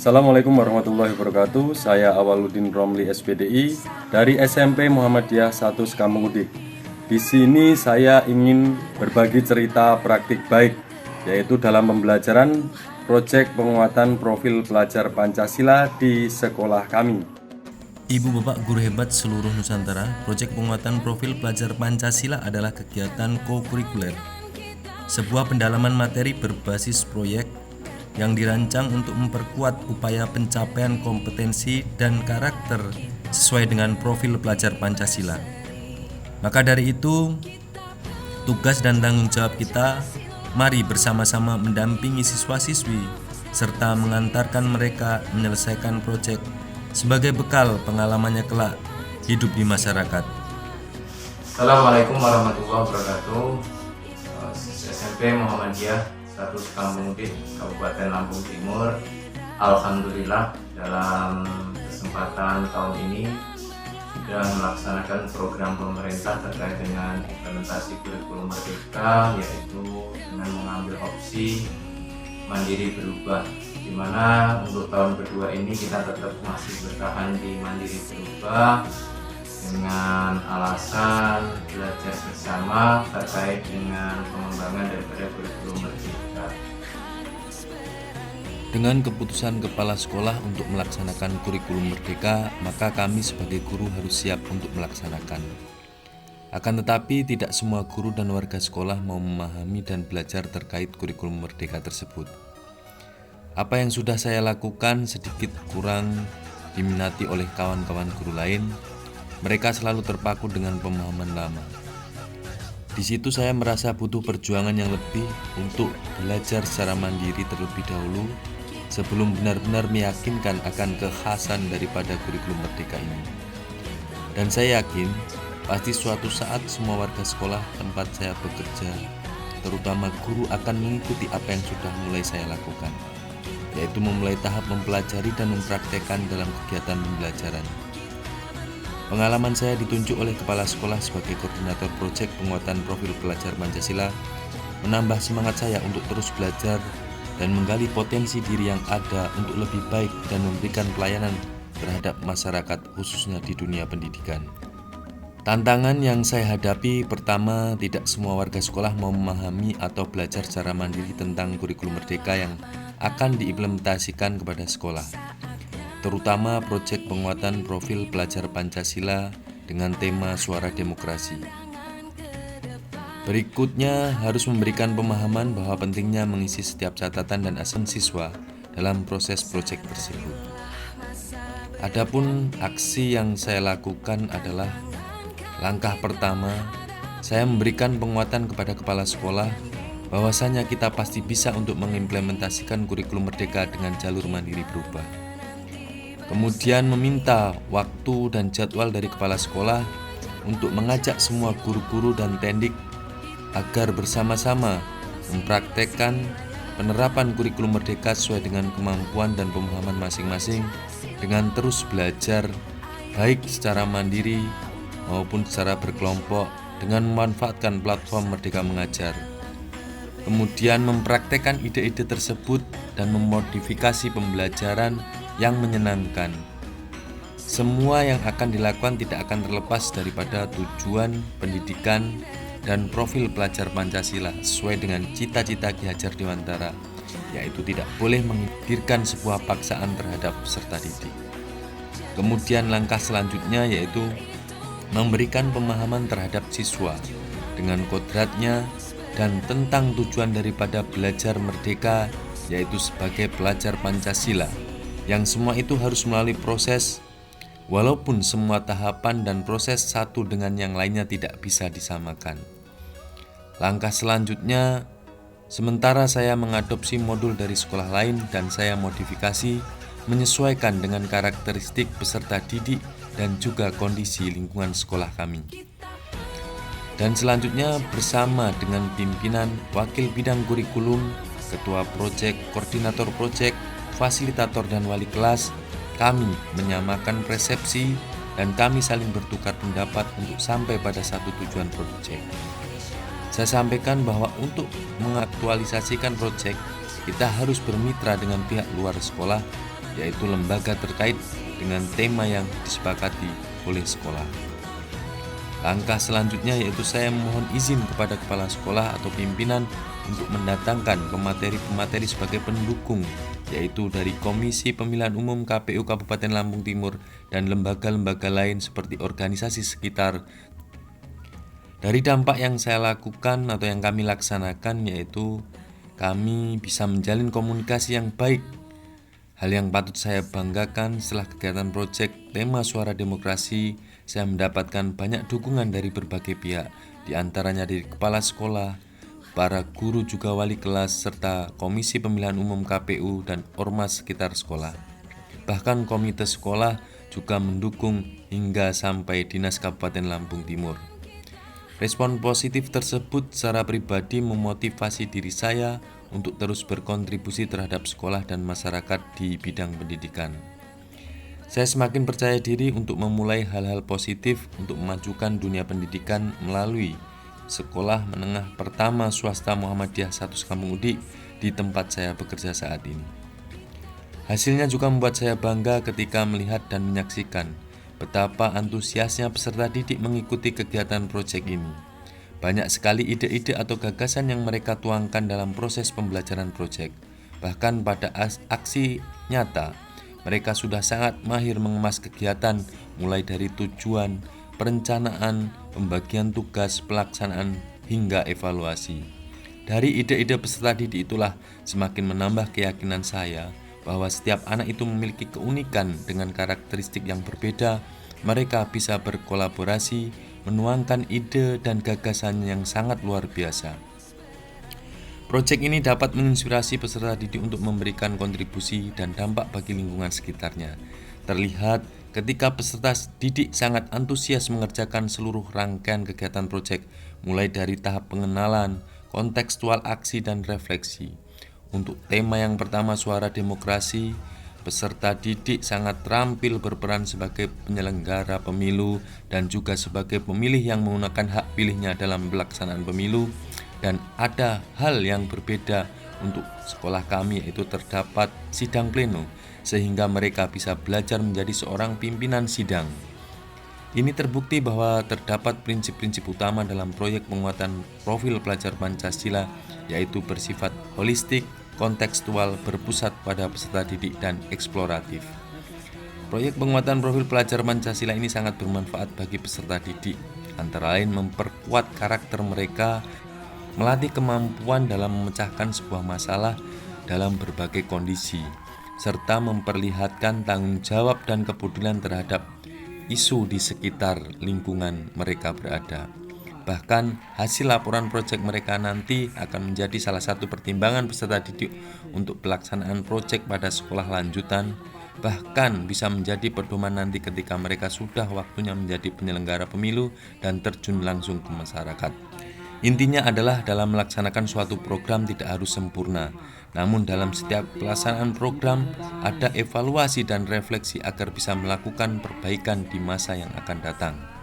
Assalamualaikum warahmatullahi wabarakatuh. Saya Awaludin Romli SPDI dari SMP Muhammadiyah 1 Sekampung Udik. Di sini saya ingin berbagi cerita praktik baik, yaitu dalam pembelajaran proyek penguatan profil pelajar Pancasila di sekolah kami. Ibu bapak guru hebat seluruh Nusantara, proyek penguatan profil pelajar Pancasila adalah kegiatan co-kurikuler, sebuah pendalaman materi berbasis proyek yang dirancang untuk memperkuat upaya pencapaian kompetensi dan karakter sesuai dengan profil pelajar Pancasila. Maka dari itu, tugas dan tanggung jawab kita, mari bersama-sama mendampingi siswa-siswi serta mengantarkan mereka menyelesaikan proyek sebagai bekal pengalamannya kelak hidup di masyarakat. Assalamualaikum warahmatullahi wabarakatuh. SMP Muhammadiyah 1 Sekampung Udik, Kabupaten Lampung Timur. Alhamdulillah dalam kesempatan tahun ini sudah melaksanakan program pemerintah terkait dengan implementasi kurikulum merdeka, yaitu dengan mengambil opsi mandiri berubah, di mana untuk tahun kedua ini kita tetap masih bertahan di mandiri berubah dengan alasan belajar bersama terkait dengan pengembangan daripada kurikulum merdeka. Dengan keputusan kepala sekolah untuk melaksanakan kurikulum merdeka, maka kami sebagai guru harus siap untuk melaksanakan. Akan tetapi tidak semua guru dan warga sekolah mau memahami dan belajar terkait kurikulum merdeka tersebut. Apa yang sudah saya lakukan sedikit kurang diminati oleh kawan-kawan guru lain. Mereka selalu terpaku dengan pemahaman lama. Di situ saya merasa butuh perjuangan yang lebih untuk belajar secara mandiri terlebih dahulu sebelum benar-benar meyakinkan akan kekhasan daripada kurikulum merdeka ini. Dan saya yakin pasti suatu saat semua warga sekolah tempat saya bekerja, terutama guru, akan mengikuti apa yang sudah mulai saya lakukan, yaitu memulai tahap mempelajari dan mempraktekkan dalam kegiatan pembelajaran. Pengalaman saya ditunjuk oleh kepala sekolah sebagai koordinator proyek penguatan profil pelajar Pancasila menambah semangat saya untuk terus belajar dan menggali potensi diri yang ada untuk lebih baik dan memberikan pelayanan terhadap masyarakat khususnya di dunia pendidikan. Tantangan yang saya hadapi, pertama, tidak semua warga sekolah mau memahami atau belajar secara mandiri tentang kurikulum merdeka yang akan diimplementasikan kepada sekolah, terutama proyek penguatan profil pelajar Pancasila dengan tema Suara Demokrasi. Berikutnya harus memberikan pemahaman bahwa pentingnya mengisi setiap catatan dan asesmen siswa dalam proses proyek tersebut. Adapun aksi yang saya lakukan adalah langkah pertama, saya memberikan penguatan kepada kepala sekolah bahwasanya kita pasti bisa untuk mengimplementasikan kurikulum merdeka dengan jalur mandiri berubah. Kemudian meminta waktu dan jadwal dari kepala sekolah untuk mengajak semua guru-guru dan tendik agar bersama-sama mempraktekkan penerapan kurikulum merdeka sesuai dengan kemampuan dan pemahaman masing-masing dengan terus belajar baik secara mandiri maupun secara berkelompok dengan memanfaatkan platform Merdeka Mengajar. Kemudian mempraktekkan ide-ide tersebut dan memodifikasi pembelajaran yang menyenangkan. Semua yang akan dilakukan tidak akan terlepas daripada tujuan pendidikan dan profil pelajar Pancasila sesuai dengan cita-cita Ki Hajar Dewantara, yaitu tidak boleh menghadirkan sebuah paksaan terhadap peserta didik. Kemudian langkah selanjutnya yaitu memberikan pemahaman terhadap siswa dengan kodratnya dan tentang tujuan daripada belajar merdeka, yaitu sebagai pelajar Pancasila, yang semua itu harus melalui proses, walaupun semua tahapan dan proses satu dengan yang lainnya tidak bisa disamakan. Langkah selanjutnya, sementara saya mengadopsi modul dari sekolah lain dan saya modifikasi menyesuaikan dengan karakteristik peserta didik dan juga kondisi lingkungan sekolah kami. Dan selanjutnya bersama dengan pimpinan, wakil bidang kurikulum, ketua proyek, koordinator proyek, fasilitator dan wali kelas, kami menyamakan persepsi dan kami saling bertukar pendapat untuk sampai pada satu tujuan proyek. Saya sampaikan bahwa untuk mengaktualisasikan proyek, kita harus bermitra dengan pihak luar sekolah yaitu lembaga terkait dengan tema yang disepakati oleh sekolah. Langkah selanjutnya yaitu saya memohon izin kepada kepala sekolah atau pimpinan untuk mendatangkan pemateri-pemateri sebagai pendukung, yaitu dari Komisi Pemilihan Umum KPU Kabupaten Lampung Timur dan lembaga-lembaga lain seperti organisasi sekitar. Dari dampak yang saya lakukan atau yang kami laksanakan yaitu kami bisa menjalin komunikasi yang baik. Hal yang patut saya banggakan setelah kegiatan proyek tema Suara Demokrasi, saya mendapatkan banyak dukungan dari berbagai pihak, di antaranya dari kepala sekolah, para guru juga wali kelas, serta Komisi Pemilihan Umum KPU dan ormas sekitar sekolah. Bahkan komite sekolah juga mendukung hingga sampai Dinas Kabupaten Lampung Timur. Respon positif tersebut secara pribadi memotivasi diri saya untuk terus berkontribusi terhadap sekolah dan masyarakat di bidang pendidikan. Saya semakin percaya diri untuk memulai hal-hal positif untuk memajukan dunia pendidikan melalui Sekolah Menengah Pertama Swasta Muhammadiyah 1 Sekampung Udik di tempat saya bekerja saat ini. Hasilnya juga membuat saya bangga ketika melihat dan menyaksikan betapa antusiasnya peserta didik mengikuti kegiatan proyek ini. Banyak sekali ide-ide atau gagasan yang mereka tuangkan dalam proses pembelajaran proyek. Bahkan pada aksi nyata, mereka sudah sangat mahir mengemas kegiatan mulai dari tujuan, perencanaan, pembagian tugas, pelaksanaan, hingga evaluasi. Dari ide-ide peserta didik itulah semakin menambah keyakinan saya bahwa setiap anak itu memiliki keunikan dengan karakteristik yang berbeda. Mereka bisa berkolaborasi, menuangkan ide dan gagasan yang sangat luar biasa. Proyek ini dapat menginspirasi peserta didik untuk memberikan kontribusi dan dampak bagi lingkungan sekitarnya. Terlihat ketika peserta didik sangat antusias mengerjakan seluruh rangkaian kegiatan proyek, mulai dari tahap pengenalan, kontekstual aksi dan refleksi. Untuk tema yang pertama Suara Demokrasi, peserta didik sangat terampil berperan sebagai penyelenggara pemilu dan juga sebagai pemilih yang menggunakan hak pilihnya dalam pelaksanaan pemilu. Dan ada hal yang berbeda untuk sekolah kami, yaitu terdapat sidang pleno, sehingga mereka bisa belajar menjadi seorang pimpinan sidang. Ini terbukti bahwa terdapat prinsip-prinsip utama dalam proyek penguatan profil pelajar Pancasila, yaitu bersifat holistik, kontekstual, berpusat pada peserta didik, dan eksploratif. Proyek penguatan profil pelajar Pancasila ini sangat bermanfaat bagi peserta didik, antara lain memperkuat karakter mereka, melatih kemampuan dalam memecahkan sebuah masalah dalam berbagai kondisi, serta memperlihatkan tanggung jawab dan kepedulian terhadap isu di sekitar lingkungan mereka berada. Bahkan hasil laporan proyek mereka nanti akan menjadi salah satu pertimbangan peserta didik untuk pelaksanaan proyek pada sekolah lanjutan, bahkan bisa menjadi pedoman nanti ketika mereka sudah waktunya menjadi penyelenggara pemilu dan terjun langsung ke masyarakat. Intinya adalah dalam melaksanakan suatu program tidak harus sempurna, namun dalam setiap pelaksanaan program ada evaluasi dan refleksi agar bisa melakukan perbaikan di masa yang akan datang.